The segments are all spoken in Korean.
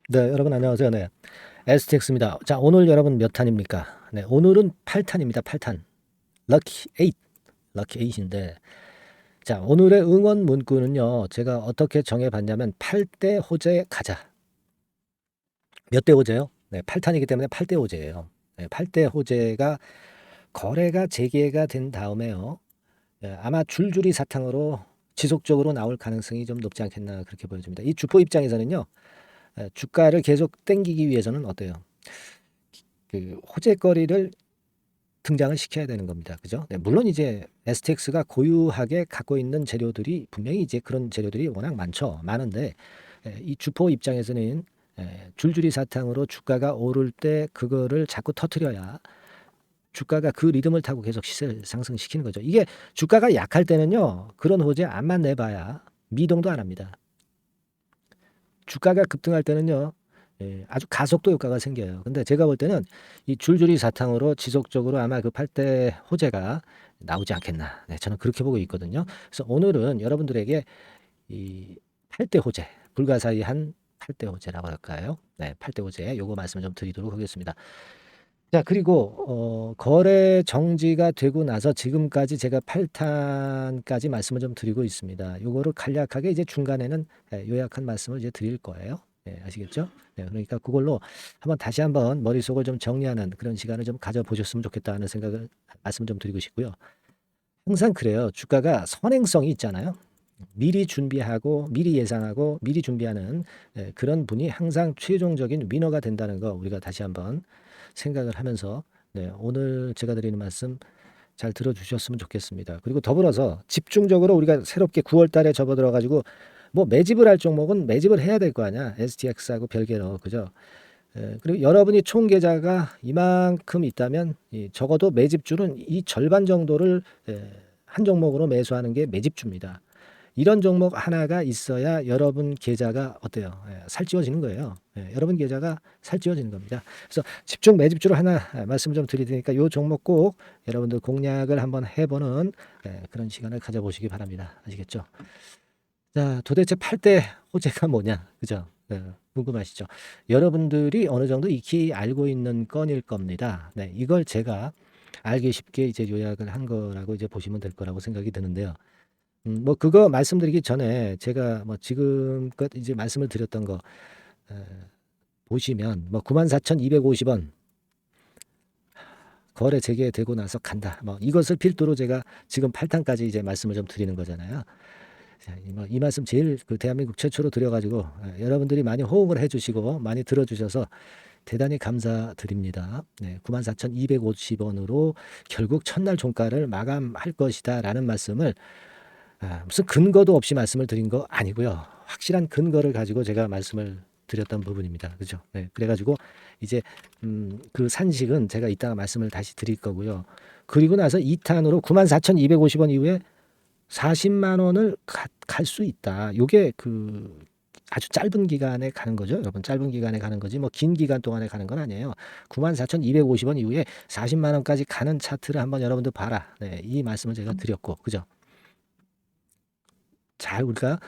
네, 여러분 안녕하세요. 네, STX입니다. 자, 오늘 여러분 몇 탄입니까? 네, 오늘은 8탄입니다. 8탄. 럭키 8. 럭키 8인데, 자, 오늘의 응원 문구는요. 제가 어떻게 정해봤냐면 8대 호재 가자. 몇 대 호재요? 네, 8탄이기 때문에 8대 호재예요. 네, 8대 호재가 거래가 재개가 된 다음에요. 아마 줄줄이 사탕으로 지속적으로 나올 가능성이 좀 높지 않겠나 그렇게 보여집니다. 이 주포 입장에서는요. 주가를 계속 땡기기 위해서는 어때요? 그 호재거리를 등장을 시켜야 되는 겁니다. 그죠? 네, 물론 이제 STX가 고유하게 갖고 있는 재료들이 분명히 이제 그런 재료들이 워낙 많죠. 많은데 이 주포 입장에서는 줄줄이 사탕으로 주가가 오를 때 그거를 자꾸 터트려야 주가가 그 리듬을 타고 계속 시세를 상승시키는 거죠. 이게 주가가 약할 때는요. 그런 호재 암만 내봐야 미동도 안 합니다. 주가가 급등할 때는요. 아주 가속도 효과가 생겨요. 근데 제가 볼 때는 이 줄줄이 사탕으로 지속적으로 아마 그 8대 호재가 나오지 않겠나. 네, 저는 그렇게 보고 있거든요. 그래서 오늘은 여러분들에게 이 8대 호재, 불가사의한 8대 호재라고 할까요? 네, 8대 호재 요거 말씀을 좀 드리도록 하겠습니다. 자, 그리고 거래 정지가 되고 나서 지금까지 제가 8탄까지 말씀을 좀 드리고 있습니다. 요거를 간략하게 이제 중간에는 요약한 말씀을 이제 드릴 거예요. 네, 아시겠죠? 네, 그러니까 그걸로 다시 한번 머릿속을 좀 정리하는 그런 시간을 좀 가져보셨으면 좋겠다는 생각을 말씀 좀 드리고 싶고요. 항상 그래요. 주가가 선행성이 있잖아요. 미리 준비하고 미리 예상하고 미리 준비하는 그런 분이 항상 최종적인 위너가 된다는 거 우리가 다시 한번 생각을 하면서 오늘 제가 드리는 말씀 잘 들어주셨으면 좋겠습니다. 그리고 더불어서 집중적으로 우리가 새롭게 9월 달에 접어들어 가지고 뭐 매집을 할 종목은 매집을 해야 될 거 아니야. STX하고 별개로. 그죠? 그리고 여러분이 총 계좌가 이만큼 있다면 적어도 매집주는 이 절반 정도를 한 종목으로 매수하는 게 매집주입니다. 이런 종목 하나가 있어야 여러분 계좌가 어때요? 살찌워지는 거예요. 여러분 계좌가 살찌워지는 겁니다. 그래서 집중 매집주를 하나 말씀 좀 드릴 테니까 이 종목 꼭 여러분들 공략을 한번 해보는 그런 시간을 가져보시기 바랍니다. 아시겠죠? 자, 도대체 8대 호재가 뭐냐? 그죠? 궁금하시죠? 여러분들이 어느 정도 익히 알고 있는 건일 겁니다. 네, 이걸 제가 알기 쉽게 이제 요약을 한 거라고 이제 보시면 될 거라고 생각이 드는데요. 뭐 그거 말씀드리기 전에 제가 뭐 지금껏 이제 말씀을 드렸던 거 에, 보시면 뭐 94,250원 거래 재개되고 나서 간다. 뭐 이것을 필두로 제가 지금 8탄까지 이제 말씀을 좀 드리는 거잖아요. 자, 이 말씀 제일 그 대한민국 최초로 드려가지고 여러분들이 많이 호응을 해주시고 많이 들어주셔서 대단히 감사드립니다. 네, 94,250원으로 결국 첫날 종가를 마감할 것이다라는 말씀을 무슨 근거도 없이 말씀을 드린 거 아니고요. 확실한 근거를 가지고 제가 말씀을 드렸던 부분입니다. 그죠? 네, 그래가지고 이제 그 산식은 제가 이따가 말씀을 다시 드릴 거고요. 그리고 나서 2탄으로 94,250원 이후에 40만 원을 갈 수 있다. 요게 그 아주 짧은 기간에 가는 거죠. 여러분 짧은 기간에 가는 거지 뭐 긴 기간 동안에 가는 건 아니에요. 94,250원 이후에 40만 원까지 가는 차트를 한번 여러분들 봐라. 네, 이 말씀을 제가 드렸고 그죠? 잘 우리가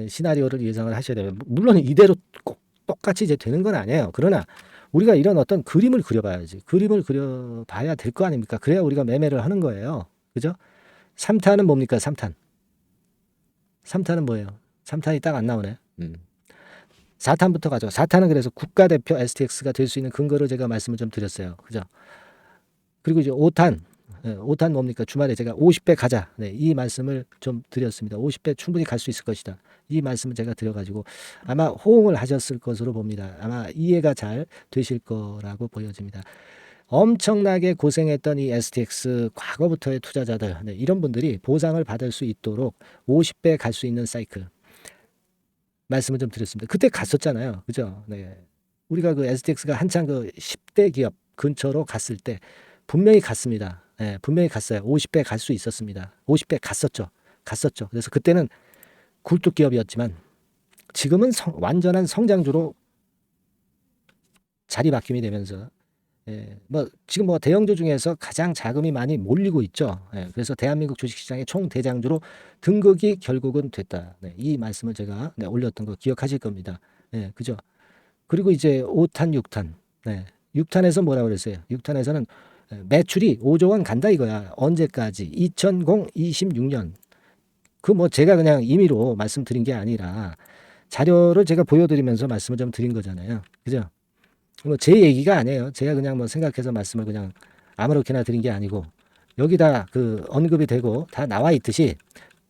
시나리오를 예상을 하셔야 돼요. 물론 이대로 꼭 똑같이 이제 되는 건 아니에요. 그러나 우리가 이런 어떤 그림을 그려봐야지. 그림을 그려봐야 될 거 아닙니까? 그래야 우리가 매매를 하는 거예요. 그죠? 3탄은 뭡니까? 3탄. 3탄은 뭐예요? 3탄이 딱 안 나오네. 4탄부터 가죠. 4탄은 그래서 국가대표 STX가 될 수 있는 근거를 제가 말씀을 좀 드렸어요. 그죠? 그리고 이제 5탄. 5탄 뭡니까? 주말에 제가 50배 가자. 네, 이 말씀을 좀 드렸습니다. 50배 충분히 갈 수 있을 것이다. 이 말씀을 제가 드려가지고 아마 호응을 하셨을 것으로 봅니다. 아마 이해가 잘 되실 거라고 보여집니다. 엄청나게 고생했던 이 STX 과거부터의 투자자들 네, 이런 분들이 보상을 받을 수 있도록 50배 갈 수 있는 사이클 말씀을 좀 드렸습니다. 그때 갔었잖아요. 그죠? 네. 우리가 그 STX가 한창 그 10대 기업 근처로 갔을 때 분명히 갔습니다. 예, 분명히 갔어요. 50배 갈 수 있었습니다. 50배 갔었죠. 갔었죠. 그래서 그때는 굴뚝 기업이었지만 지금은 완전한 성장주로 자리바뀜이 되면서 뭐 지금 뭐 대형주 중에서 가장 자금이 많이 몰리고 있죠. 그래서 대한민국 주식시장의 총 대장주로 등극이 결국은 됐다. 이 말씀을 제가 올렸던 거 기억하실 겁니다. 그죠? 그리고 이제 5탄, 6탄. 네. 6탄에서 뭐라고 그랬어요? 6탄에서는 매출이 5조 원 간다 이거야. 언제까지? 2026년. 그 뭐 제가 그냥 임의로 말씀드린 게 아니라 자료를 제가 보여드리면서 말씀을 좀 드린 거잖아요. 그죠? 뭐 제 얘기가 아니에요. 제가 그냥 뭐 생각해서 말씀을 그냥 아무렇게나 드린 게 아니고 여기다 그 언급이 되고 다 나와 있듯이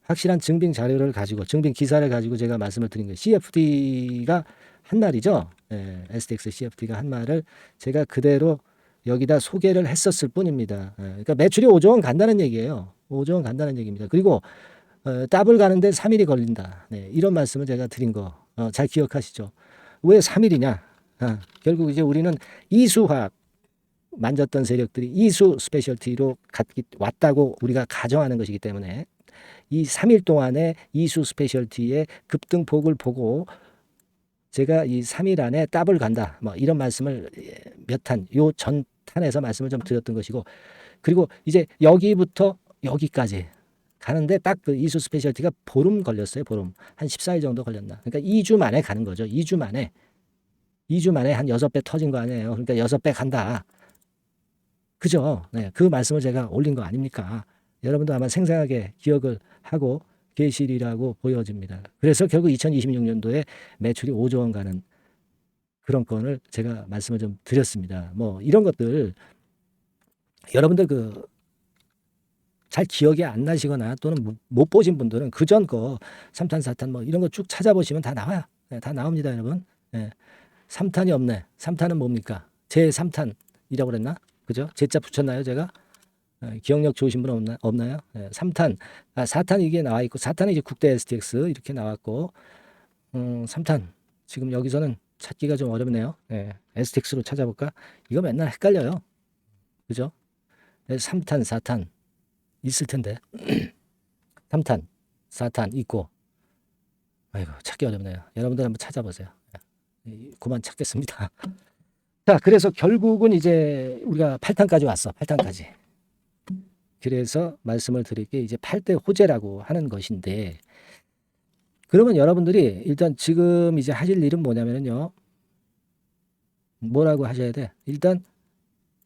확실한 증빙 자료를 가지고 증빙 기사를 가지고 제가 말씀을 드린 거예요. CFD가 한 말이죠. 예, STX CFD가 한 말을 제가 그대로 여기다 소개를 했었을 뿐입니다. 예, 그러니까 매출이 5조 원 간다는 얘기예요. 5조 원 간다는 얘기입니다. 그리고 더블 가는데 3일이 걸린다. 네, 이런 말씀을 제가 드린 거 잘 기억하시죠? 왜 3일이냐? 결국 이제 우리는 이수화학 만졌던 세력들이 이수 스페셜티로 왔다고 우리가 가정하는 것이기 때문에 이 3일 동안에 이수 스페셜티의 급등폭을 보고 제가 이 3일 안에 더블 간다. 뭐 이런 말씀을 몇 탄, 요 전 탄에서 말씀을 좀 드렸던 것이고 그리고 이제 여기부터 여기까지 가는데 딱 그 이수 스페셜티가 보름 걸렸어요. 보름. 한 14일 정도 걸렸나. 그러니까 2주 만에 가는 거죠. 2주 만에. 2주 만에 한 6배 터진 거 아니에요. 그러니까 6배 간다. 그죠? 네. 그 말씀을 제가 올린 거 아닙니까? 여러분도 아마 생생하게 기억을 하고 계시리라고 보여집니다. 그래서 결국 2026년도에 매출이 5조 원 가는 그런 건을 제가 말씀을 좀 드렸습니다. 뭐 이런 것들 여러분들 그 잘 기억이 안 나시거나 또는 못 보신 분들은 그전 거 3탄, 4탄 뭐 이런 거 쭉 찾아보시면 다 나와요. 네, 다 나옵니다, 여러분. 네. 3탄이 없네. 3탄은 뭡니까? 제 3탄이라고 그랬나? 그죠? 제자 붙였나요, 제가? 기억력 좋으신 분 없나요? 네, 3탄. 4탄 이게 나와 있고 4탄은 이제 국대 STX 이렇게 나왔고 3탄. 지금 여기서는 찾기가 좀 어렵네요. 네, STX로 찾아볼까? 이거 맨날 헷갈려요. 그죠? 네, 3탄, 4탄 있을 텐데 3탄, 4탄 있고 아이고 찾기 어렵네요. 여러분들 한번 찾아보세요. 그만 찾겠습니다. 자, 그래서 결국은 이제 우리가 8탄까지 왔어. 8탄까지. 그래서 말씀을 드릴 게 이제 8대 호재라고 하는 것인데 그러면 여러분들이 일단 지금 이제 하실 일은 뭐냐면요. 뭐라고 하셔야 돼? 일단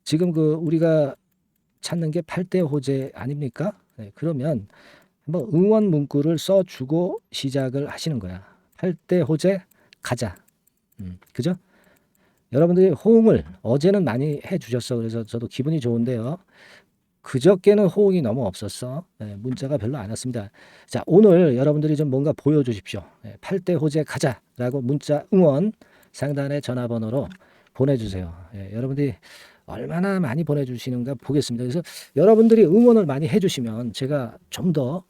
지금 그 우리가 찾는 게 8대 호재 아닙니까? 네, 그러면 한번 응원 문구를 써주고 시작을 하시는 거야. 8대 호재 가자. 그죠? 여러분들이 호응을 어제는 많이 해주셨어. 그래서 저도 기분이 좋은데요. 그저께는 호응이 너무 없었어. 네, 문자가 별로 안 왔습니다. 자, 오늘 여러분들이 좀 뭔가 보여주십시오. 8대 호재 가자라고 문자 응원 상단의 전화번호로 보내주세요. 여러분들이 얼마나 많이 보내주시는가 보겠습니다. 그래서 여러분들이 응원을 많이 해주시면 제가 좀 더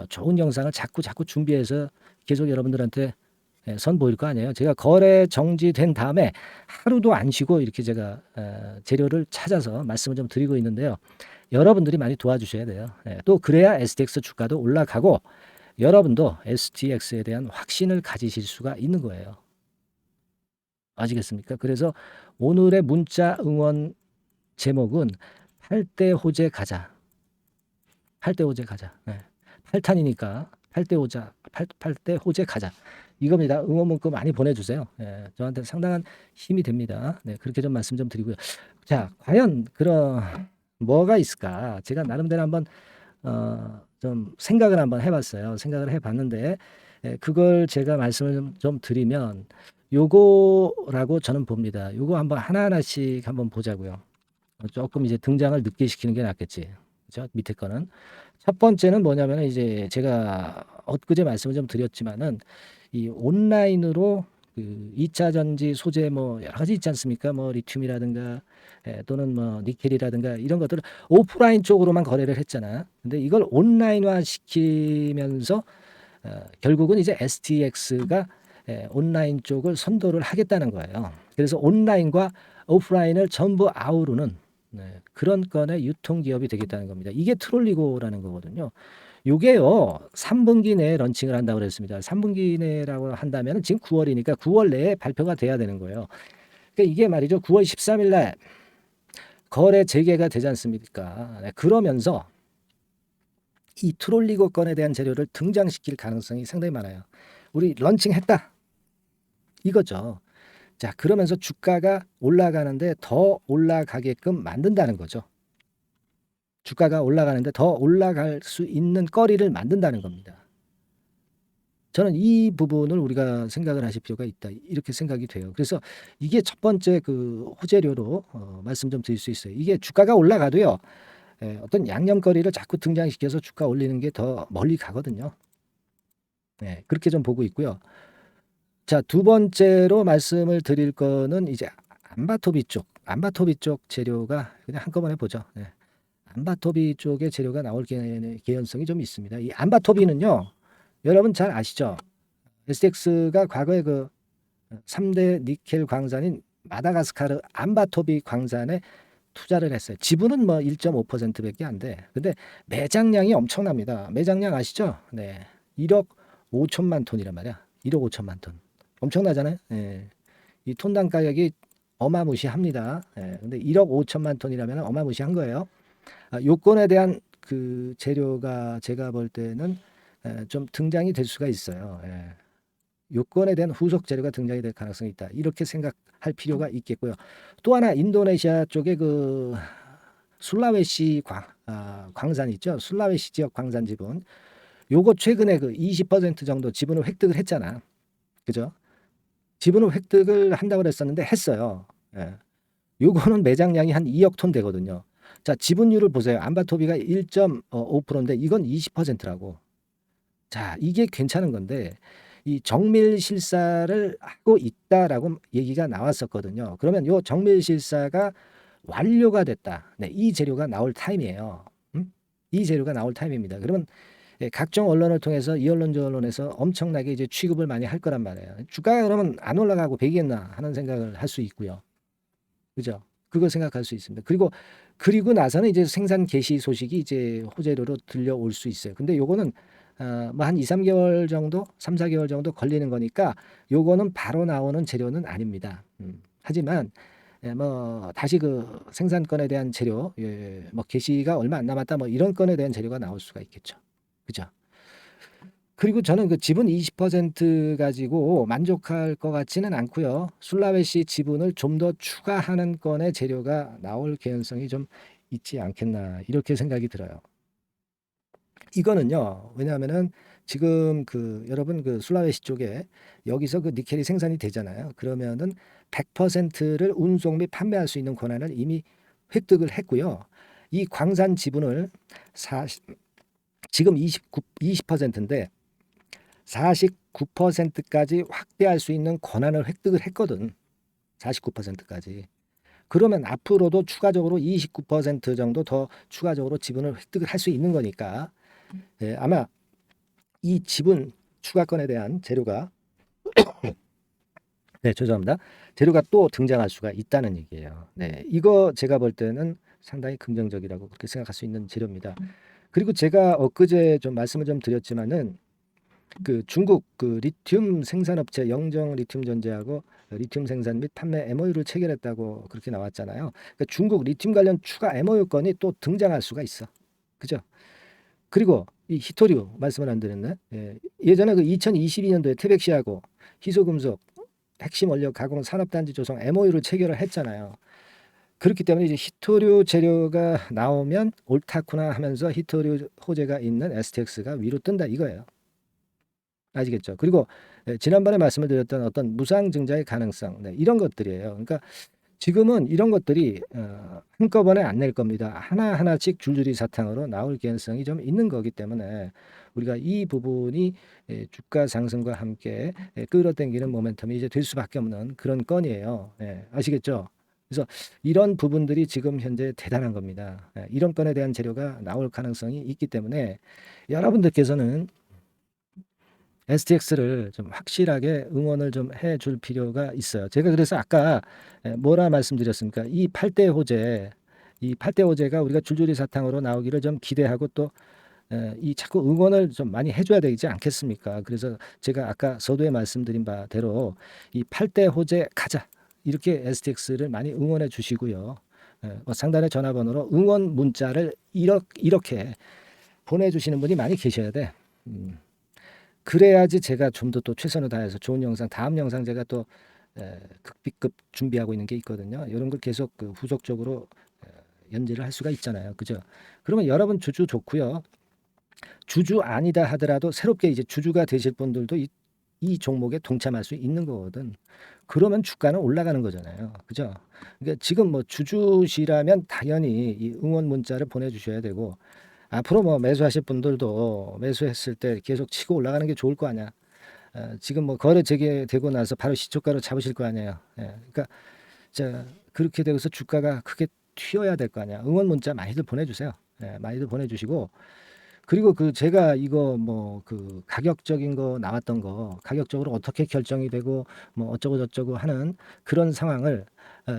좋은 영상을 자꾸 준비해서 계속 여러분들한테 선보일 거 아니에요. 제가 거래 정지된 다음에 하루도 안 쉬고 이렇게 제가 재료를 찾아서 말씀을 좀 드리고 있는데요. 여러분들이 많이 도와주셔야 돼요. 또 그래야 STX 주가도 올라가고 여러분도 STX에 대한 확신을 가지실 수가 있는 거예요. 아시겠습니까? 그래서 오늘의 문자 응원 제목은 8대 호재 가자. 8대 호재 가자. 8탄이니까 8대 호재 가자. 이겁니다. 응원 문구 많이 보내주세요. 저한테 상당한 힘이 됩니다. 네, 그렇게 좀 말씀 좀 드리고요. 자, 과연 그런 뭐가 있을까? 제가 나름대로 한번 좀 생각을 한번 해봤어요. 생각을 해봤는데 그걸 제가 말씀을 좀 드리면 요거라고 저는 봅니다. 요거 한번 하나하나씩 한번 보자고요. 조금 이제 등장을 늦게 시키는 게 낫겠지. 그죠? 밑에 거는. 첫 번째는 뭐냐면 이제 제가 엊그제 말씀을 좀 드렸지만은 이 온라인으로 그 2차 전지 소재 뭐 여러 가지 있지 않습니까? 뭐 리튬이라든가 또는 뭐 니켈이라든가 이런 것들을 오프라인 쪽으로만 거래를 했잖아. 근데 이걸 온라인화 시키면서 결국은 이제 STX가 온라인 쪽을 선도를 하겠다는 거예요. 그래서 온라인과 오프라인을 전부 아우르는 그런 건의 유통기업이 되겠다는 겁니다. 이게 트롤리고라는 거거든요. 요게요, 3분기 내에 런칭을 한다고 그랬습니다. 3분기 내라고 한다면 지금 9월이니까 9월 내에 발표가 돼야 되는 거예요. 그러니까 이게 말이죠. 9월 13일 날 거래 재개가 되지 않습니까? 그러면서 이 트롤리고 건에 대한 재료를 등장시킬 가능성이 상당히 많아요. 우리 런칭했다. 이거죠. 자, 그러면서 주가가 올라가는데 더 올라가게끔 만든다는 거죠. 주가가 올라가는데 더 올라갈 수 있는 거리를 만든다는 겁니다. 저는 이 부분을 우리가 생각을 하실 필요가 있다. 이렇게 생각이 돼요. 그래서 이게 첫 번째 그 호재료로 말씀 좀 드릴 수 있어요. 이게 주가가 올라가도요. 어떤 양념거리를 자꾸 등장시켜서 주가 올리는 게 더 멀리 가거든요. 그렇게 좀 보고 있고요. 자, 두 번째로 말씀을 드릴 거는 이제 안바토비 쪽 재료가 그냥 한꺼번에 보죠. 안바토비 쪽의 재료가 나올 개연성이 좀 있습니다. 이 안바토비는요, 여러분 잘 아시죠? STX가 과거에 그 3대 니켈 광산인 마다가스카르 안바토비 광산에 투자를 했어요. 지분은 뭐 1.5%밖에 안 돼. 근데 매장량이 엄청납니다. 매장량 아시죠? 1억 5천만 톤이란 말이야. 1억 5천만 톤. 엄청나잖아요. 이 톤당 가격이 어마무시합니다. 근데 1억 5천만 톤이라면 어마무시한 거예요. 요건에 대한 그 재료가 제가 볼 때는 좀 등장이 될 수가 있어요. 요건에 대한 후속 재료가 등장이 될 가능성이 있다. 이렇게 생각할 필요가 있겠고요. 또 하나 인도네시아 쪽에 그 술라웨시 광산 있죠. 술라웨시 지역 광산 지분. 요거 최근에 그 20% 정도 지분을 획득을 했잖아. 그죠? 지분을 획득을 한다고 그랬었는데 했어요. 요거는 매장량이 한 2억 톤 되거든요. 자, 지분율을 보세요. 안바토비가 1.5%인데 이건 20%라고. 자, 이게 괜찮은 건데 이 정밀 실사를 하고 있다라고 얘기가 나왔었거든요. 그러면 요 정밀 실사가 완료가 됐다. 이 재료가 나올 타임이에요. 이 재료가 나올 타임입니다. 그러면 각종 언론을 통해서 이 언론 저 언론에서 엄청나게 이제 취급을 많이 할 거란 말이에요. 주가가 그러면 안 올라가고 배기겠나 하는 생각을 할 수 있고요. 그죠? 그걸 생각할 수 있습니다. 그리고 나서는 이제 생산 개시 소식이 이제 호재료로 들려올 수 있어요. 근데 요거는 뭐 한 2, 3개월 정도, 3, 4개월 정도 걸리는 거니까 요거는 바로 나오는 재료는 아닙니다. 하지만 뭐 다시 그 생산권에 대한 재료, 뭐 개시가 얼마 안 남았다, 뭐 이런 건에 대한 재료가 나올 수가 있겠죠. 그죠? 그리고 저는 그 지분 20% 가지고 만족할 것 같지는 않고요. 술라웨시 지분을 좀 더 추가하는 건의 재료가 나올 개연성이 좀 있지 않겠나 이렇게 생각이 들어요. 이거는요. 왜냐하면은 지금 그 여러분 그 술라웨시 쪽에 여기서 그 니켈이 생산이 되잖아요. 그러면은 100%를 운송 및 판매할 수 있는 권한을 이미 획득을 했고요. 이 광산 지분을 지금 20%인데 49%까지 확대할 수 있는 권한을 획득을 했거든. 49%까지. 그러면 앞으로도 추가적으로 29% 정도 더 추가적으로 지분을 획득을 할 수 있는 거니까 아마 이 지분 추가권에 대한 재료가 죄송합니다. 재료가 또 등장할 수가 있다는 얘기예요. 이거 제가 볼 때는 상당히 긍정적이라고 그렇게 생각할 수 있는 재료입니다. 그리고 제가 엊그제 좀 말씀을 좀 드렸지만은 그 중국 그 리튬 생산업체 영정 리튬 전자하고 리튬 생산 및 판매 MOU를 체결했다고 그렇게 나왔잖아요. 그러니까 중국 리튬 관련 추가 MOU 건이 또 등장할 수가 있어. 그죠? 그리고 이 히토류 말씀을 안 드렸네. 예전에 그 2022년도에 태백시하고 희소금속 핵심 원료 가공 산업단지 조성 MOU를 체결을 했잖아요. 그렇기 때문에 이제 히토류 재료가 나오면 옳다구나 하면서 히토류 호재가 있는 STX가 위로 뜬다 이거예요. 아시겠죠? 그리고 지난번에 말씀을 드렸던 어떤 무상증자의 가능성 이런 것들이에요. 그러니까 지금은 이런 것들이 한꺼번에 안 낼 겁니다. 하나하나씩 줄줄이 사탕으로 나올 개연성이 좀 있는 거기 때문에 우리가 이 부분이 주가 상승과 함께 끌어당기는 모멘텀이 이제 될 수밖에 없는 그런 건이에요. 아시겠죠? 그래서 이런 부분들이 지금 현재 대단한 겁니다. 이런 건에 대한 재료가 나올 가능성이 있기 때문에 여러분들께서는 STX를 좀 확실하게 응원을 좀 해줄 필요가 있어요. 제가 그래서 아까 뭐라 말씀드렸습니까? 이 8대 호재가 우리가 줄줄이 사탕으로 나오기를 좀 기대하고 또 이 자꾸 응원을 좀 많이 해줘야 되지 않겠습니까? 그래서 제가 아까 서두에 말씀드린 바대로 이 8대 호재 가자 이렇게 STX를 많이 응원해 주시고요. 상단의 전화번호로 응원 문자를 이렇게 보내주시는 분이 많이 계셔야 돼. 그래야지 제가 좀 더 또 최선을 다해서 좋은 영상, 다음 영상 제가 또 극비급 준비하고 있는 게 있거든요. 이런 걸 계속 그 후속적으로 연재를 할 수가 있잖아요. 그죠? 그러면 여러분 주주 좋고요. 주주 아니다 하더라도 새롭게 이제 주주가 되실 분들도 이 종목에 동참할 수 있는 거거든. 그러면 주가는 올라가는 거잖아요. 그죠? 그러니까 지금 뭐 주주시라면 당연히 이 응원 문자를 보내주셔야 되고, 앞으로 뭐 매수하실 분들도 매수했을 때 계속 치고 올라가는 게 좋을 거 아니야. 지금 뭐 거래 재개되고 나서 바로 시초가로 잡으실 거 아니에요. 그러니까 자, 그렇게 되고서 주가가 크게 튀어야 될 거 아니야. 응원 문자 많이들 보내주세요. 많이들 보내주시고, 그리고 그 제가 이거 뭐 그 가격적인 거 나왔던 거 가격적으로 어떻게 결정이 되고 뭐 어쩌고 저쩌고 하는 그런 상황을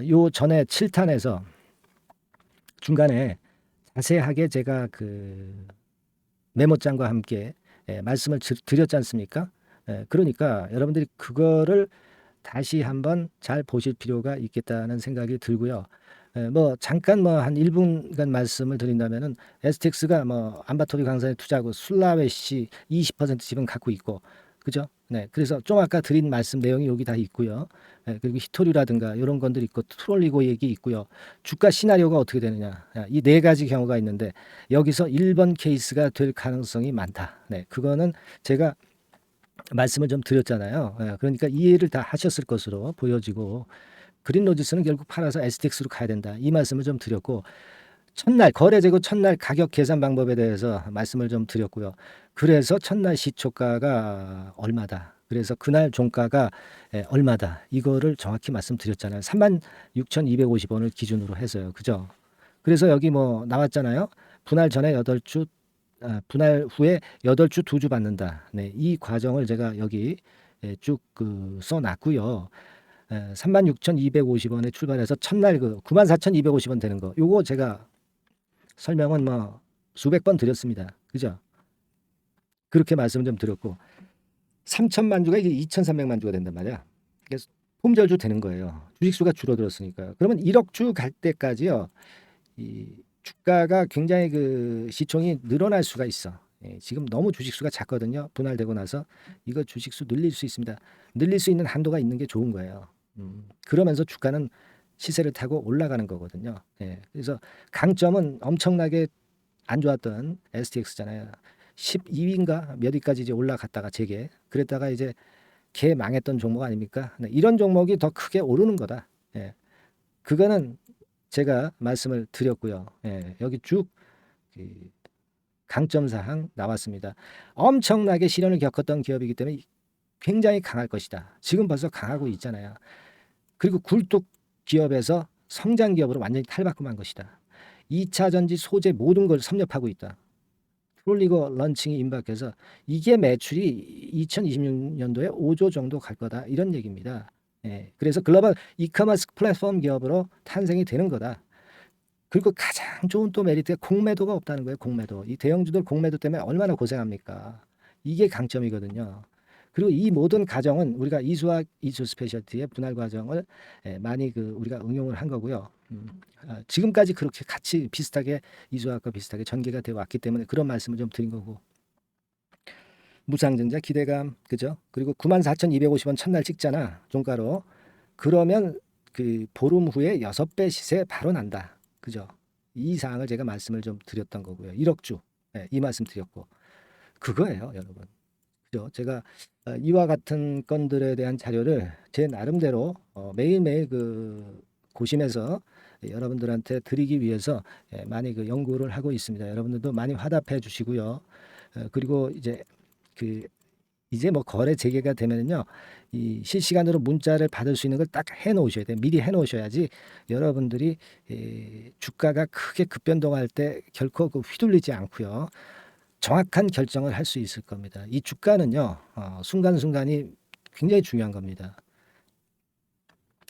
요 전에 7탄에서 중간에 자세하게 제가 그 메모장과 함께 말씀을 드렸지 않습니까? 그러니까 여러분들이 그거를 다시 한번 잘 보실 필요가 있겠다는 생각이 들고요. 뭐 잠깐 뭐 한 1분간 말씀을 드린다면은 STX가 뭐 안바토비 광산에 투자하고 술라웨시 20% 지분 갖고 있고, 그죠? 네, 그래서 좀 아까 드린 말씀 내용이 여기 다 있고요. 그리고 히토류라든가 이런 건들 있고 트롤리고 얘기 있고요. 주가 시나리오가 어떻게 되느냐, 이 네 가지 경우가 있는데 여기서 1번 케이스가 될 가능성이 많다. 네, 그거는 제가 말씀을 좀 드렸잖아요. 그러니까 이해를 다 하셨을 것으로 보여지고, 그린로지스는 결국 팔아서 STX로 가야 된다. 이 말씀을 좀 드렸고, 첫날 거래 재고 첫날 가격 계산 방법에 대해서 말씀을 좀 드렸고요. 그래서 첫날 시초가가 얼마다. 그래서 그날 종가가 얼마다. 이거를 정확히 말씀드렸잖아요. 36,250원을 기준으로 해서요. 그죠? 그래서 여기 뭐 나왔잖아요. 분할 전에 8주, 분할 후에 8주 2주 받는다. 네, 이 과정을 제가 여기 쭉 그 써놨고요. 36,250원에 출발해서 첫날 그 94,250원 되는 거, 요거 제가 설명은 뭐 수백 번 드렸습니다. 그죠? 그렇게 말씀을 좀 드렸고, 3천만 주가 이제 2,300만 주가 된단 말이야. 그래서 폼절주 되는 거예요. 주식수가 줄어들었으니까요. 그러면 1억 주 갈 때까지요, 이 주가가 굉장히 그 시총이 늘어날 수가 있어. 지금 너무 주식수가 작거든요. 분할되고 나서 이거 주식수 늘릴 수 있습니다. 늘릴 수 있는 한도가 있는 게 좋은 거예요. 그러면서 주가는 시세를 타고 올라가는 거거든요. 그래서 강점은 엄청나게 안 좋았던 STX잖아요. 12위인가 몇 위까지 이제 올라갔다가 재개, 그랬다가 이제 개 망했던 종목 아닙니까? 네, 이런 종목이 더 크게 오르는 거다. 그거는 제가 말씀을 드렸고요. 여기 쭉 그 강점 사항 나왔습니다. 엄청나게 시련을 겪었던 기업이기 때문에 굉장히 강할 것이다. 지금 벌써 강하고 있잖아요. 그리고 굴뚝 기업에서 성장 기업으로 완전히 탈바꿈한 것이다. 2차 전지 소재 모든 걸 섭렵하고 있다. 트롤리고 런칭이 임박해서 이게 매출이 2026년도에 5조 정도 갈 거다. 이런 얘기입니다. 그래서 글로벌 이커머스 플랫폼 기업으로 탄생이 되는 거다. 그리고 가장 좋은 또 메리트가 공매도가 없다는 거예요. 공매도. 이 대형주들 공매도 때문에 얼마나 고생합니까? 이게 강점이거든요. 그리고 이 모든 과정은 우리가 이수학 이수 스페셜티의 분할 과정을 많이 그 우리가 응용을 한 거고요. 지금까지 그렇게 같이 비슷하게 이수학과 비슷하게 전개가 되어 왔기 때문에 그런 말씀을 좀 드린 거고, 무상증자 기대감, 그죠? 그리고 94,250원 첫날 찍잖아, 종가로. 그러면 그 보름 후에 6배 시세 바로 난다. 그죠? 이 사항을 제가 말씀을 좀 드렸던 거고요. 1억 주. 이 말씀 드렸고. 그거예요, 여러분. 그죠? 제가 이와 같은 건들에 대한 자료를 제 나름대로 매일매일 그 고심해서 여러분들한테 드리기 위해서 많이 그 연구를 하고 있습니다. 여러분들도 많이 화답해 주시고요. 그리고 이제 뭐 거래 재개가 되면은요, 이 실시간으로 문자를 받을 수 있는 걸 딱 해놓으셔야 돼요. 미리 해놓으셔야지 여러분들이 주가가 크게 급변동할 때 결코 그 휘둘리지 않고요, 정확한 결정을 할 수 있을 겁니다. 이 주가는요, 순간순간이 굉장히 중요한 겁니다.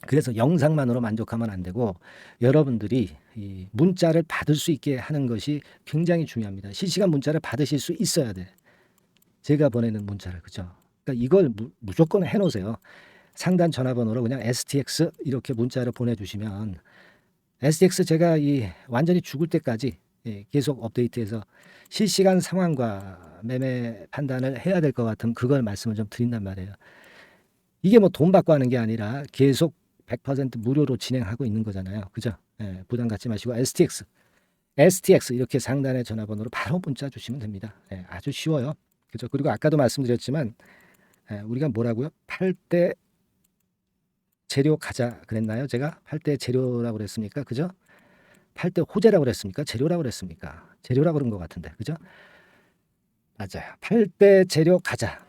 그래서 영상만으로 만족하면 안 되고 여러분들이 이 문자를 받을 수 있게 하는 것이 굉장히 중요합니다. 실시간 문자를 받으실 수 있어야 돼. 제가 보내는 문자를, 그죠? 그러니까 이걸 무조건 해놓으세요. 상단 전화번호로 그냥 STX 이렇게 문자를 보내주시면 STX 제가 이 완전히 죽을 때까지 계속 업데이트해서 실시간 상황과 매매 판단을 해야 될 것 같으면 그걸 말씀을 좀 드린단 말이에요. 이게 뭐 돈 받고 하는 게 아니라 계속 100% 무료로 진행하고 있는 거잖아요. 그죠? 예, 부담 갖지 마시고 STX 이렇게 상단의 전화번호로 바로 문자 주시면 됩니다. 예, 아주 쉬워요. 그죠? 그리고 아까도 말씀드렸지만 우리가 뭐라고요? 8대 재료 가자 그랬나요? 제가 8대 재료라고 그랬습니까? 그죠? 8대 호재라고 그랬습니까? 재료라고 그랬습니까? 재료라고 그런 것 같은데. 그죠? 맞아요. 8대 재료 가자.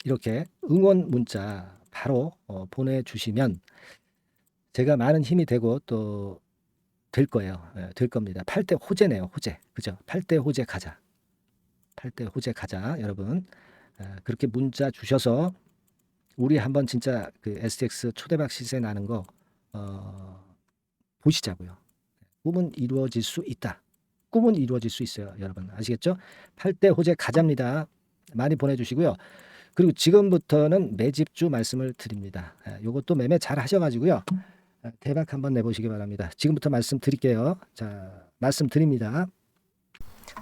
이렇게 응원 문자 바로 보내주시면 제가 많은 힘이 되고 또 될 거예요. 예, 될 겁니다. 8대 호재네요. 호재. 그죠? 8대 호재 가자. 8대 호재 가자. 여러분. 그렇게 문자 주셔서 우리 한번 진짜 그 STX 초대박 시세 나는 거 보시자고요. 꿈은 이루어질 수 있다. 꿈은 이루어질 수 있어요. 여러분 아시겠죠? 8대 호재 가자입니다. 많이 보내주시고요. 그리고 지금부터는 매집주 말씀을 드립니다. 요것도 매매 잘 하셔가지고요. 대박 한번 내보시기 바랍니다. 지금부터 말씀드릴게요. 자, 말씀드립니다.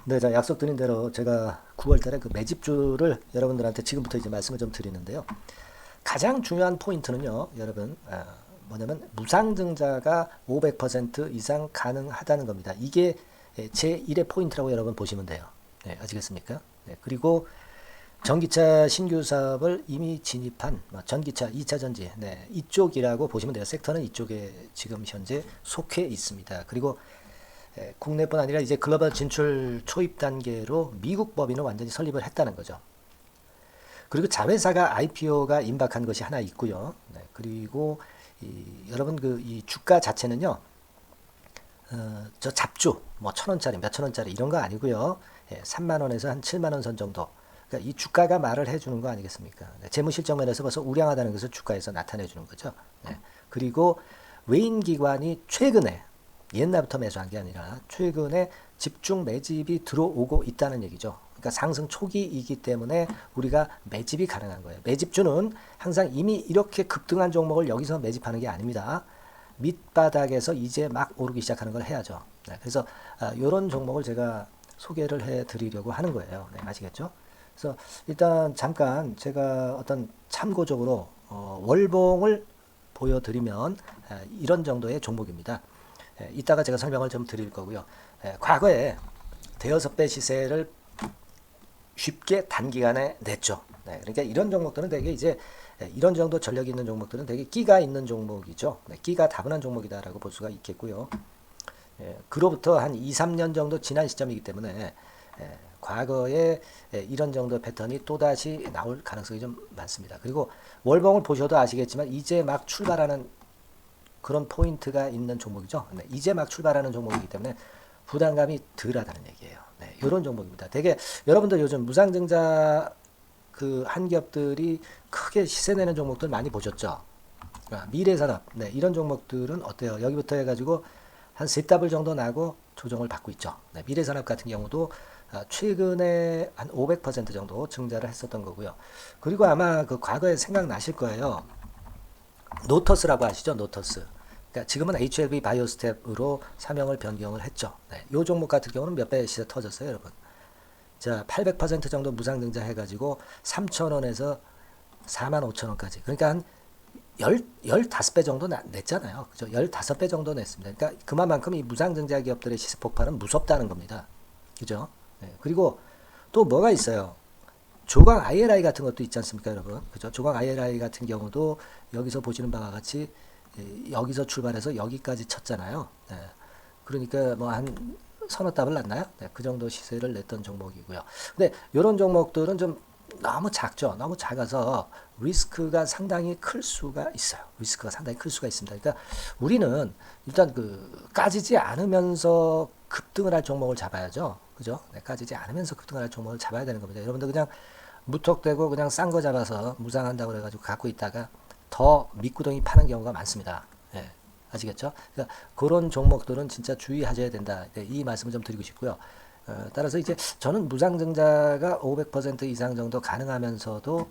네, 자, 약속드린 대로 제가 9월 달에 그 매집주를 여러분들한테 지금부터 이제 말씀을 좀 드리는데요. 가장 중요한 포인트는요, 여러분, 뭐냐면 무상증자가 500% 이상 가능하다는 겁니다. 이게 제1의 포인트라고 여러분 보시면 돼요. 네, 아시겠습니까? 네, 그리고 전기차 신규 사업을 이미 진입한 전기차 2차 전지 네, 이쪽이라고 보시면 돼요. 섹터는 이쪽에 지금 현재 속해 있습니다. 그리고 국내뿐 아니라 이제 글로벌 진출 초입 단계로 미국 법인을 완전히 설립을 했다는 거죠. 그리고 자회사가 IPO가 임박한 것이 하나 있고요. 네, 그리고 여러분 이 주가 자체는요. 저 잡주 뭐 1,000원짜리 몇천 원짜리 이런 거 아니고요. 3만 원에서 한 7만 원 선 정도. 그러니까 이 주가가 말을 해주는 거 아니겠습니까? 네, 재무실적 면에서 벌써 우량하다는 것을 주가에서 나타내주는 거죠. 네. 그리고 외인기관이 최근에 옛날부터 매수한 게 아니라 최근에 집중 매집이 들어오고 있다는 얘기죠. 그러니까 상승 초기이기 때문에 우리가 매집이 가능한 거예요. 매집주는 항상 이미 이렇게 급등한 종목을 여기서 매집하는 게 아닙니다. 밑바닥에서 이제 막 오르기 시작하는 걸 해야죠. 네, 그래서 이런 종목을 제가 소개를 해드리려고 하는 거예요. 네, 아시겠죠? 그래서 일단 잠깐 제가 어떤 참고적으로 월봉을 보여드리면 이런 정도의 종목입니다. 이따가 제가 설명을 좀 드릴 거고요. 과거에 대여섯 배 시세를 쉽게 단기간에 냈죠. 네, 그러니까 이런 종목들은 되게 이제 이런 정도 전력이 있는 종목들은 되게 끼가 있는 종목이죠. 네, 끼가 다분한 종목이다라고 볼 수가 있겠고요. 그로부터 한 2, 3년 정도 지난 시점이기 때문에 과거에 이런 정도 패턴이 또다시 나올 가능성이 좀 많습니다. 그리고 월봉을 보셔도 아시겠지만 이제 막 출발하는 그런 포인트가 있는 종목이죠. 네, 이제 막 출발하는 종목이기 때문에 부담감이 덜하다는 얘기예요. 네, 이런 종목입니다. 되게 여러분들 요즘 무상증자 그 한기업들이 크게 시세 내는 종목들 많이 보셨죠? 미래산업, 네, 이런 종목들은 어때요? 여기부터 해가지고 한 세 더블 정도 나고 조정을 받고 있죠. 네, 미래산업 같은 경우도 최근에 한 500% 정도 증자를 했었던 거고요. 그리고 아마 그 과거에 생각나실 거예요. 노터스라고 아시죠? 노터스. 그러니까 지금은 HLB 바이오스텝으로 사명을 변경을 했죠. 네, 이 종목 같은 경우는 몇 배 시세 터졌어요, 여러분. 자, 800% 정도 무상증자 해가지고 3,000원에서 45,000원까지. 그러니까 한 15배 정도 냈잖아요. 그죠? 15배 정도 냈습니다. 그러니까 그만큼 이 무상증자 기업들의 시세 폭발은 무섭다는 겁니다. 그죠? 네, 그리고 또 뭐가 있어요? 조각 IRI 같은 것도 있지 않습니까, 여러분? 그죠? 조각 IRI 같은 경우도 여기서 보시는 바와 같이 여기서 출발해서 여기까지 쳤잖아요. 네. 그러니까 뭐 한 서너 답을 났나요? 네, 그 정도 시세를 냈던 종목이고요. 근데 이런 종목들은 좀 너무 작죠. 너무 작아서 리스크가 상당히 클 수가 있어요. 리스크가 상당히 클 수가 있습니다. 그러니까 우리는 일단 그 까지지 않으면서 급등을 할 종목을 잡아야죠. 그죠? 네, 까지지 않으면서 급등을 할 종목을 잡아야 되는 겁니다. 여러분들 그냥 무턱대고 그냥 싼 거 잡아서 무상한다고 그래가지고 갖고 있다가 더 밑구덩이 파는 경우가 많습니다. 예, 아시겠죠? 그러니까 그런 종목들은 진짜 주의하셔야 된다. 네, 이 말씀을 좀 드리고 싶고요. 따라서 이제 저는 무상증자가 500% 이상 정도 가능하면서도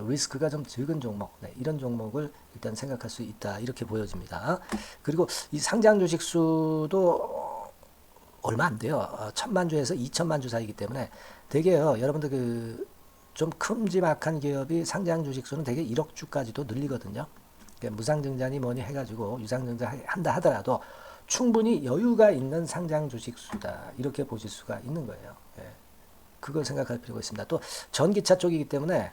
리스크가 좀 적은 종목, 네, 이런 종목을 일단 생각할 수 있다. 이렇게 보여집니다. 그리고 이 상장 주식 수도 얼마 안 돼요. 1,000만 주에서 2,000만 주 사이기 때문에 되게요. 여러분들 그 좀 큼지막한 기업이 상장 주식수는 대개 1억 주까지도 늘리거든요. 그러니까 무상증자니 뭐니 해가지고 유상증자 한다 하더라도 충분히 여유가 있는 상장 주식수다. 이렇게 보실 수가 있는 거예요. 예. 그걸 생각할 필요가 있습니다. 또 전기차 쪽이기 때문에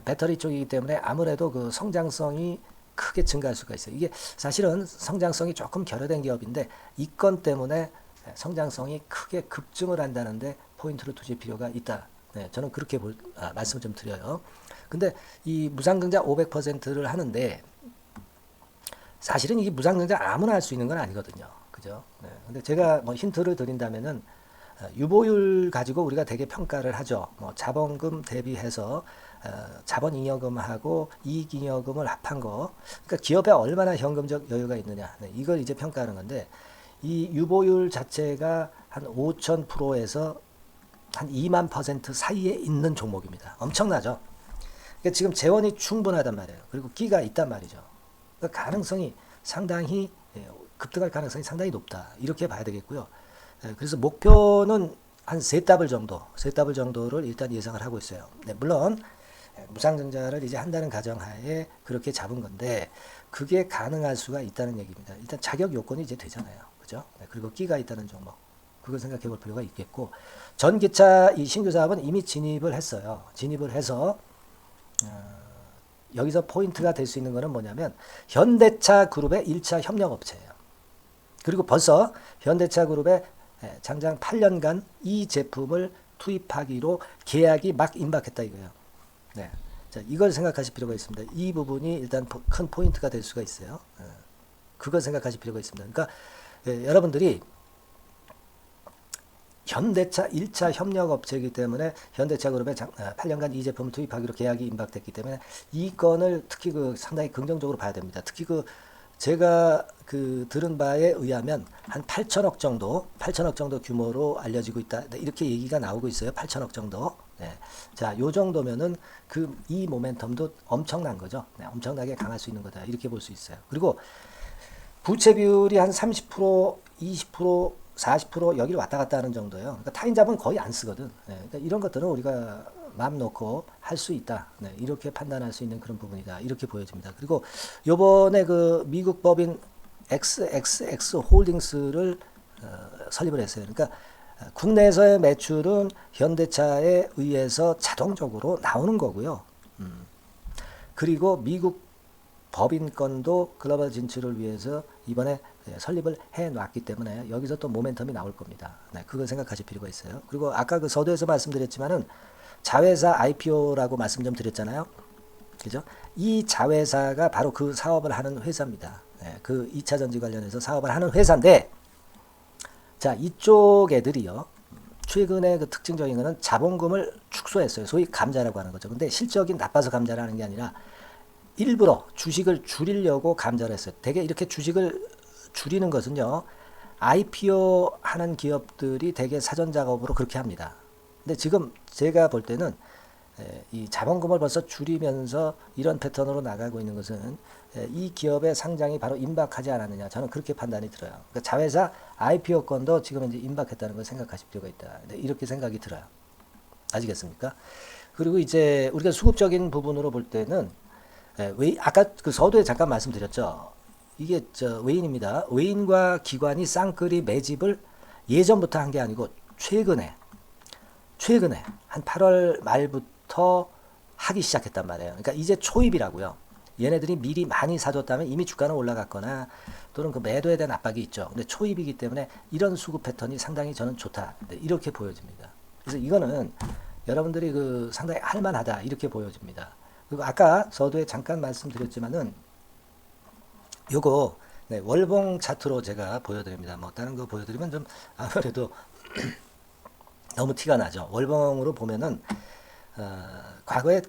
배터리 쪽이기 때문에 아무래도 그 성장성이 크게 증가할 수가 있어요. 이게 사실은 성장성이 조금 결여된 기업인데 이 건 때문에 성장성이 크게 급증을 한다는데 포인트를 두실 필요가 있다. 네, 저는 그렇게 말씀을 좀 드려요. 근데 이 무상증자 500%를 하는데 사실은 이게 무상증자 아무나 할 수 있는 건 아니거든요. 그죠? 네, 근데 제가 뭐 힌트를 드린다면은 유보율 가지고 우리가 되게 평가를 하죠. 뭐 자본금 대비해서 자본잉여금하고 이익잉여금을 합한 거. 그러니까 기업에 얼마나 현금적 여유가 있느냐. 네, 이걸 이제 평가하는 건데 이 유보율 자체가 한 5,000%에서 한 2만 % 사이에 있는 종목입니다. 엄청나죠. 그러니까 지금 재원이 충분하단 말이에요. 그리고 끼가 있단 말이죠. 그러니까 가능성이 상당히 급등할 가능성이 상당히 높다. 이렇게 봐야 되겠고요. 그래서 목표는 한 세 더블 정도를 일단 예상을 하고 있어요. 네, 물론 무상증자를 이제 한다는 가정하에 그렇게 잡은 건데 그게 가능할 수가 있다는 얘기입니다. 일단 자격 요건이 이제 되잖아요. 그죠? 네, 그리고 끼가 있다는 종목. 그걸 생각해 볼 필요가 있겠고 전기차 이 신규 사업은 이미 진입을 했어요. 진입을 해서 여기서 포인트가 될 수 있는 거는 뭐냐면 현대차 그룹의 1차 협력업체예요. 그리고 벌써 현대차 그룹의 장장 8년간 이 제품을 투입하기로 계약이 막 임박했다 이거예요. 네. 자, 이걸 생각하실 필요가 있습니다. 이 부분이 일단 큰 포인트가 될 수가 있어요. 그걸 생각하실 필요가 있습니다. 그러니까 여러분들이 현대차 1차 협력업체이기 때문에 현대차 그룹에 8년간 이 제품을 투입하기로 계약이 임박됐기 때문에 이 건을 특히 상당히 긍정적으로 봐야 됩니다. 특히 제가 들은 바에 의하면 한 8천억 정도 규모로 알려지고 있다. 이렇게 얘기가 나오고 있어요. 8천억 정도. 네. 자, 요 정도면은 이 모멘텀도 엄청난 거죠. 네, 엄청나게 강할 수 있는 거다. 이렇게 볼 수 있어요. 그리고 부채 비율이 한 30%, 20%, 40% 여기를 왔다 갔다 하는 정도예요. 그러니까 타인자본 거의 안 쓰거든. 네, 그러니까 이런 것들은 우리가 마음 놓고 할 수 있다. 네, 이렇게 판단할 수 있는 그런 부분이다. 이렇게 보여집니다. 그리고 요번에 미국 법인 XXX 홀딩스를 설립을 했어요. 그러니까 국내에서의 매출은 현대차에 의해서 자동적으로 나오는 거고요. 그리고 미국 법인권도 글로벌 진출을 위해서 이번에 설립을 해놨기 때문에 여기서 또 모멘텀이 나올 겁니다. 네, 그걸 생각하실 필요가 있어요. 그리고 아까 서두에서 말씀드렸지만은 자회사 IPO라고 말씀 좀 드렸잖아요. 그죠? 이 자회사가 바로 그 사업을 하는 회사입니다. 네, 그 2차 전지 관련해서 사업을 하는 회사인데, 자, 이쪽 애들이요. 최근에 특징적인 거는 자본금을 축소했어요. 소위 감자라고 하는 거죠. 근데 실적이 나빠서 감자를 하는 게 아니라 일부러 주식을 줄이려고 감자를 했어요. 되게 이렇게 주식을 줄이는 것은요. IPO 하는 기업들이 되게 사전 작업으로 그렇게 합니다. 근데 지금 제가 볼 때는 이 자본금을 벌써 줄이면서 이런 패턴으로 나가고 있는 것은 이 기업의 상장이 바로 임박하지 않았느냐. 저는 그렇게 판단이 들어요. 그러니까 자회사 IPO 건도 지금 이제 임박했다는 걸 생각하실 필요가 있다. 이렇게 생각이 들어요. 아시겠습니까? 그리고 이제 우리가 수급적인 부분으로 볼 때는 아까 서두에 잠깐 말씀드렸죠. 이게 외인입니다. 외인과 기관이 쌍끌이 매집을 예전부터 한 게 아니고 최근에 한 8월 말부터 하기 시작했단 말이에요. 그러니까 이제 초입이라고요. 얘네들이 미리 많이 사줬다면 이미 주가는 올라갔거나 또는 매도에 대한 압박이 있죠. 근데 초입이기 때문에 이런 수급 패턴이 상당히 저는 좋다. 이렇게 보여집니다. 그래서 이거는 여러분들이 상당히 할만하다. 이렇게 보여집니다. 그리고 아까 서두에 잠깐 말씀드렸지만은 요거 월봉 차트로 제가 보여드립니다. 뭐 다른 거 보여드리면 좀 아무래도 너무 티가 나죠. 월봉으로 보면은 과거에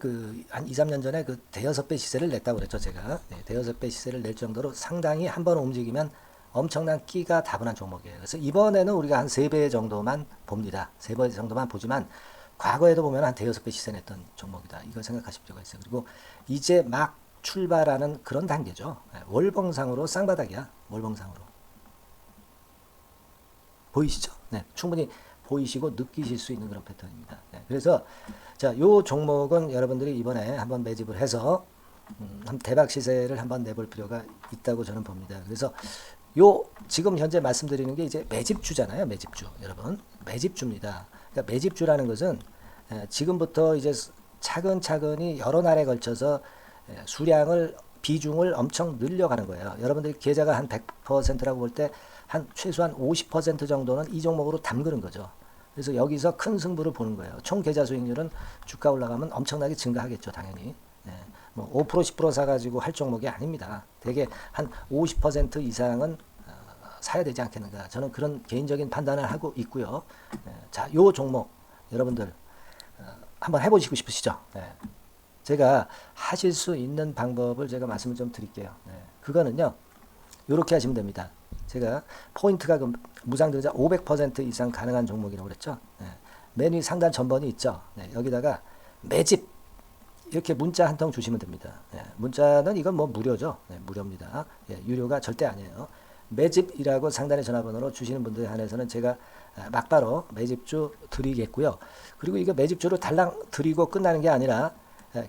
한 2, 3년 전에 대여섯 배 시세를 냈다고 그랬죠. 제가 대여섯 배 시세를 낼 정도로 상당히 한번 움직이면 엄청난 끼가 다분한 종목이에요. 그래서 이번에는 우리가 한 3배 정도만 봅니다. 3배 정도만 보지만 과거에도 보면 한 대여섯 배 시세 냈던 종목이다. 이걸 생각하실 필요가 있어요. 그리고 이제 막 출발하는 그런 단계죠. 월봉상으로 쌍바닥이야. 월봉상으로. 보이시죠? 네, 충분히 보이시고 느끼실 수 있는 그런 패턴입니다. 네, 그래서 자, 요 종목은 여러분들이 이번에 한번 매집을 해서 대박 시세를 한번 내볼 필요가 있다고 저는 봅니다. 그래서 요 지금 현재 말씀드리는 게 이제 매집주잖아요. 매집주. 여러분, 매집주입니다. 그러니까 매집주라는 것은 지금부터 이제 차근차근히 여러 날에 걸쳐서 수량을 비중을 엄청 늘려가는 거예요. 여러분들 계좌가 한 100%라고 볼 때 한 최소한 50% 정도는 이 종목으로 담그는 거죠. 그래서 여기서 큰 승부를 보는 거예요. 총 계좌 수익률은 주가 올라가면 엄청나게 증가하겠죠, 당연히. 뭐 5% 10% 사가지고 할 종목이 아닙니다. 되게 한 50% 이상은 사야 되지 않겠는가. 저는 그런 개인적인 판단을 하고 있고요. 자, 요 종목 여러분들 한번 해보시고 싶으시죠? 제가 하실 수 있는 방법을 제가 말씀을 좀 드릴게요. 그거는요, 이렇게 하시면 됩니다. 제가 포인트가 무상등자 500% 이상 가능한 종목이라고 그랬죠. 맨 위 상단 전번이 있죠. 여기다가 매집 이렇게 문자 한 통 주시면 됩니다. 문자는 이건 뭐 무료죠. 무료입니다. 유료가 절대 아니에요. 매집이라고 상단의 전화번호로 주시는 분들에 한해서는 제가 막바로 매집주 드리겠고요. 그리고 이거 매집주로 달랑 드리고 끝나는 게 아니라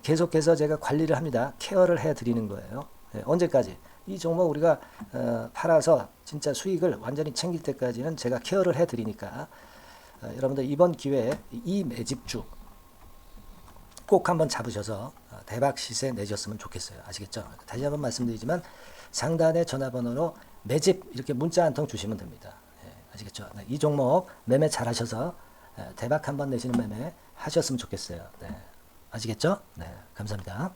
계속해서 제가 관리를 합니다. 케어를 해 드리는 거예요. 언제까지? 이 종목 우리가 팔아서 진짜 수익을 완전히 챙길 때까지는 제가 케어를 해 드리니까 여러분들 이번 기회에 이 매집주 꼭 한번 잡으셔서 대박 시세 내셨으면 좋겠어요. 아시겠죠? 다시 한번 말씀드리지만 상단의 전화번호로 매집 이렇게 문자 한 통 주시면 됩니다. 아시겠죠? 이 종목 매매 잘 하셔서 대박 한번 내시는 매매 하셨으면 좋겠어요. 아시겠죠? 감사합니다.